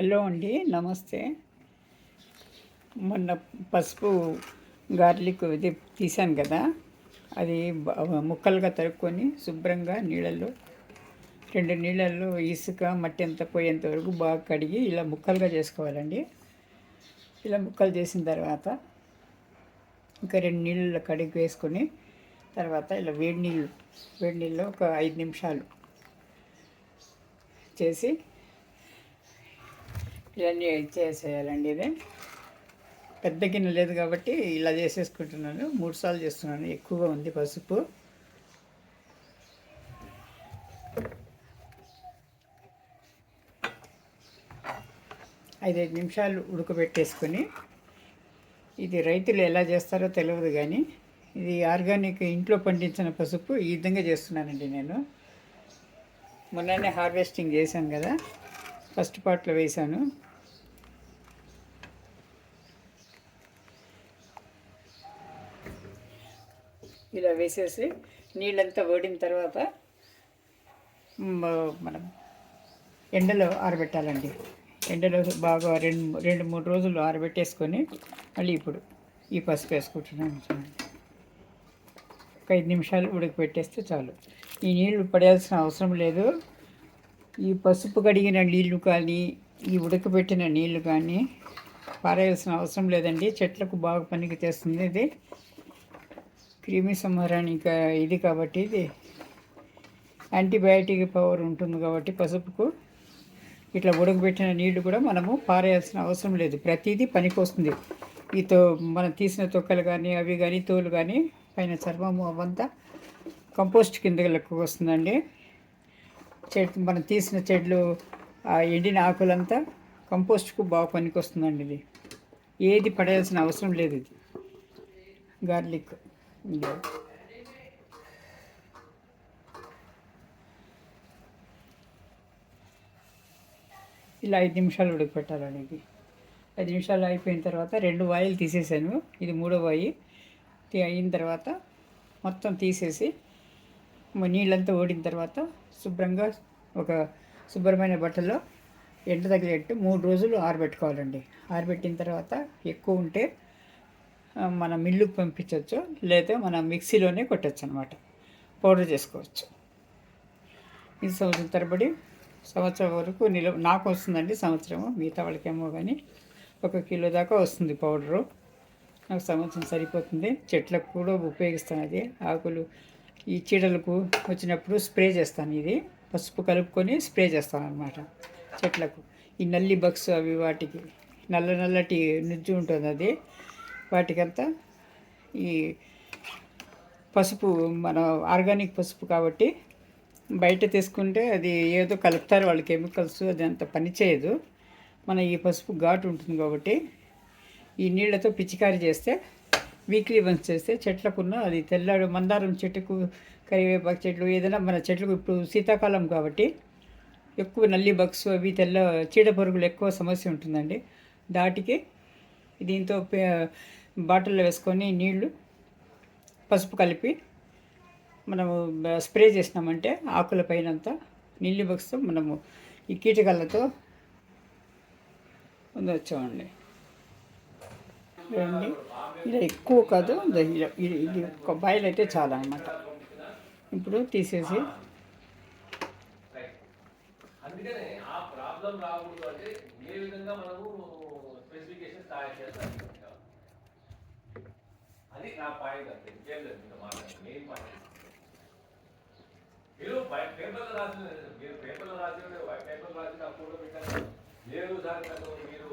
Hello అండి, నమస్తే. మొన్న పసుపు గార్లిక్ ఇది తీసాను కదా, అది ముక్కలుగా తరుక్కొని శుభ్రంగా నీళ్ళల్లో 2 నీళ్ళల్లో ఇసుక మట్టి అంతా పోయేంత వరకు బాగా కడిగి ఇలా ముక్కలుగా చేసుకోవాలండి. ఇలా ముక్కలు చేసిన తర్వాత ఇంకా 2 నీళ్ళలో కడిగి వేసుకొని తర్వాత ఇలా వేడి నీళ్ళు ఒక 5 నిమిషాలు చేసి ఇవన్నీ చేసేయాలండి. ఇది పెద్ద గిన్నె లేదు కాబట్టి ఇలా చేసేసుకుంటున్నాను. 3 సార్లు చేస్తున్నాను, ఎక్కువగా ఉంది పసుపు. ఐదు నిమిషాలు ఉడకబెట్టేసుకొని, ఇది రైతులు ఎలా చేస్తారో తెలియదు కానీ ఇది ఆర్గానిక్ ఇంట్లో పండించిన పసుపు ఈ విధంగా చేస్తున్నానండి. నేను మొన్ననే హార్వెస్టింగ్ చేశాను కదా, ఫస్ట్ పార్ట్లో వేశాను. ఇలా వేసేసి నీళ్ళంతా ఓడిన తర్వాత మనం ఎండలో ఆరబెట్టాలండి. ఎండలో బాగా 2-3 రోజులు ఆరబెట్టేసుకొని మళ్ళీ ఇప్పుడు ఈ పసుపు వేసుకుంటున్నాను. ఒక 5 నిమిషాలు ఉడకపెట్టేస్తే చాలు. ఈ నీళ్లు పడేయాల్సిన అవసరం లేదు. ఈ పసుపు కడిగిన నీళ్లు కానీ ఈ ఉడకబెట్టిన నీళ్లు కానీ పారేయాల్సిన అవసరం లేదండి. చెట్లకు బాగా పనికి తెస్తుంది. ఇది క్రిమి సంహారానికి ఇది కాబట్టి, ఇది యాంటీబయాటిక్ పవర్ ఉంటుంది కాబట్టి పసుపుకు ఇట్లా ఉడకబెట్టిన నీళ్లు కూడా మనము పారేయాల్సిన అవసరం లేదు. ప్రతిదీ పనికి వస్తుంది. మనం తీసిన తొక్కలు కానీ అవి కానీ తోలు కానీ పైన చర్మము అవంతా కంపోస్ట్ కిందకి వస్తుందండి. మనం తీసిన చెట్లు ఎండిన ఆకులంతా కంపోస్ట్కు బాగా పనికి వస్తుందండి. ఇది ఏది పడేయాల్సిన అవసరం లేదు. ఇది గార్లిక్ ఇలా 5 నిమిషాలు ఉడకపెట్టాలండి. ఇది 5 నిమిషాలు అయిపోయిన తర్వాత 2 వాయిలు తీసేసాను. ఇది 3వ వాయి అయిన తర్వాత మొత్తం తీసేసి నీళ్ళంతా ఓడిన తర్వాత శుభ్రంగా ఒక శుభ్రమైన బట్టలో ఎండ తగిలేట్టు 3 రోజులు ఆరబెట్టుకోవాలండి. ఆరబెట్టిన తర్వాత ఎక్కువ ఉంటే మన మిల్లుకు పంపించవచ్చు, లేదా మనం మిక్సీలోనే కొట్టచ్చు అనమాట, పౌడర్ చేసుకోవచ్చు. ఇది సంవత్సరం తరబడి సంవత్సరం వరకు నాకు వస్తుందండి. సంవత్సరము, మిగతా వాళ్ళకేమో కానీ 1 కిలో దాకా వస్తుంది పౌడరు. నాకు సంవత్సరం సరిపోతుంది. చెట్లకు కూడా ఉపయోగిస్తాను. అది ఆకులు ఈ చీడలకు వచ్చినప్పుడు స్ప్రే చేస్తాను. ఇది పసుపు కలుపుకొని స్ప్రే చేస్తాను అన్నమాట చెట్లకు. ఈ నల్లి బగ్స్ అవి వాటికి నల్లటి నుజ్జు ఉంటుంది, అది వాటికంతా ఈ పసుపు మన ఆర్గానిక్ పసుపు కాబట్టి బయట తీసుకుంటే అది ఏదో కలుపుతారు వాళ్ళు, కెమికల్స్, అది అంత పని చేయదు. మన ఈ పసుపు ఘాటు ఉంటుంది కాబట్టి ఈ నీళ్లతో పిచికారీ చేస్తే వీక్లీ వన్స్ చేస్తే చెట్లకున్న అది తెల్లాడు మందారం చెట్టుకు, కరివేపాకు చెట్లు, ఏదైనా మన చెట్లకు ఇప్పుడు శీతాకాలం కాబట్టి ఎక్కువ నల్లి బగ్స్ అవి చీడ పురుగులు ఎక్కువ సమస్య ఉంటుందండి. దాటికి దీంతో బాటిల్లో వేసుకొని నీళ్లు పసుపు కలిపి మనము స్ప్రే చేసినామంటే ఆకుల పైనంతా నీళ్ళు బగ్స్తో మనము ఈ కీటకాలతో వచ్చామండి. చూడండి, ఇలా ఎక్కువ కాదు, ఇది ఒక బాయిల్ అయితే చాలా అన్నమాట. ఇప్పుడు తీసేసి అది నా పాయింట్. అంతే, ఇంకేం లేదు. మెయిన్ పాయింట్ మీరు పేపర్లో రాసిన, మీరు పేపర్లో రాసిన వైట్ పేపర్లో రాసిన ఫోటో పెట్టారు లేదు సార్. మీరు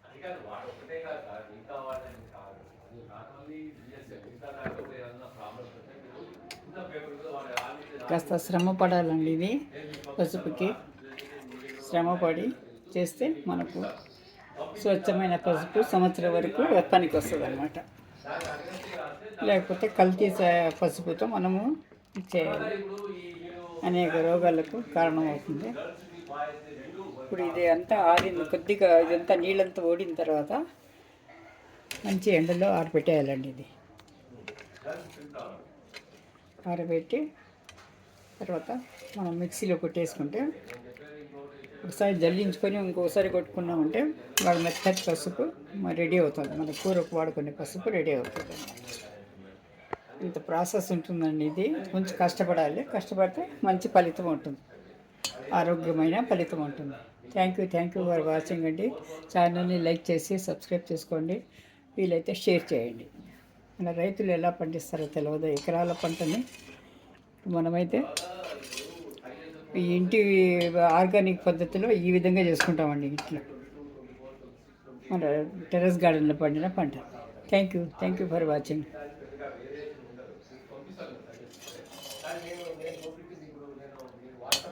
అది కాదు, వాడు ఒకటే కాదు సార్, మిగతా వాళ్ళని కాదు. అది నాట్ ఓన్లీ మిగతా దాంట్లో ఏదన్నా ప్రాబ్లమ్స్ ఉంటే మీరు ఇంత పేపర్ కాస్త శ్రమ పడాలండి. ఇది పసుపుకి శ్రమపడి చేస్తే మనకు స్వచ్ఛమైన పసుపు సంవత్సరం వరకు పనికి వస్తుంది అన్నమాట. లేకపోతే కల్తీ పసుపుతో మనము చేయాలి, అనేక రోగాలకు కారణమవుతుంది. ఇప్పుడు ఇది అంతా ఆరిన కొద్దిగా ఇదంతా నీళ్ళంతా ఓడిన తర్వాత మంచి ఎండలో ఆరబెట్టేయాలండి. ఇది ఆరబెట్టి తర్వాత మనం మిక్సీలో కొట్టేసుకుంటే ఒకసారి జల్లించుకొని ఇంకోసారి కొట్టుకున్నామంటే వాడు మెత్తటి పసుపు రెడీ అవుతుంది. మన కూరకు వాడుకునే పసుపు రెడీ అవుతుంది. ఇంత ప్రాసెస్ ఉంటుందండి. ఇది కొంచెం కష్టపడాలి. కష్టపడితే మంచి ఫలితం ఉంటుంది, ఆరోగ్యమైన ఫలితం ఉంటుంది. థ్యాంక్ యూ ఫర్ వాచింగ్ అండి. ఛానల్ని లైక్ చేసి సబ్స్క్రైబ్ చేసుకోండి. వీలైతే షేర్ చేయండి. మన రైతులు ఎలా పండిస్తారో తెలియదు ఎకరాల పంటని. మనమైతే ఈ ఇంటి ఆర్గానిక్ పద్ధతిలో ఈ విధంగా చేసుకుంటామండి ఇంట్లో, మన టెర్రస్ గార్డెన్లో పండిన పంట. Thank you for watching.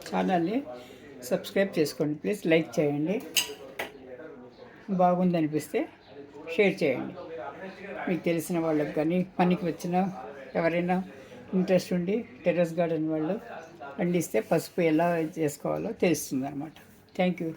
ఛానల్ని సబ్స్క్రైబ్ చేసుకోండి ప్లీజ్. లైక్ చేయండి. బాగుందనిపిస్తే షేర్ చేయండి. మీకు తెలిసిన వాళ్ళకి కానీ పనికి వచ్చిన ఎవరైనా ఇంట్రెస్ట్ ఉండి టెర్రస్ గార్డెన్ వాళ్ళు పండిస్తే పసుపు ఎలా చేసుకోవాలో తెలుస్తుంది అన్నమాట. Thank you.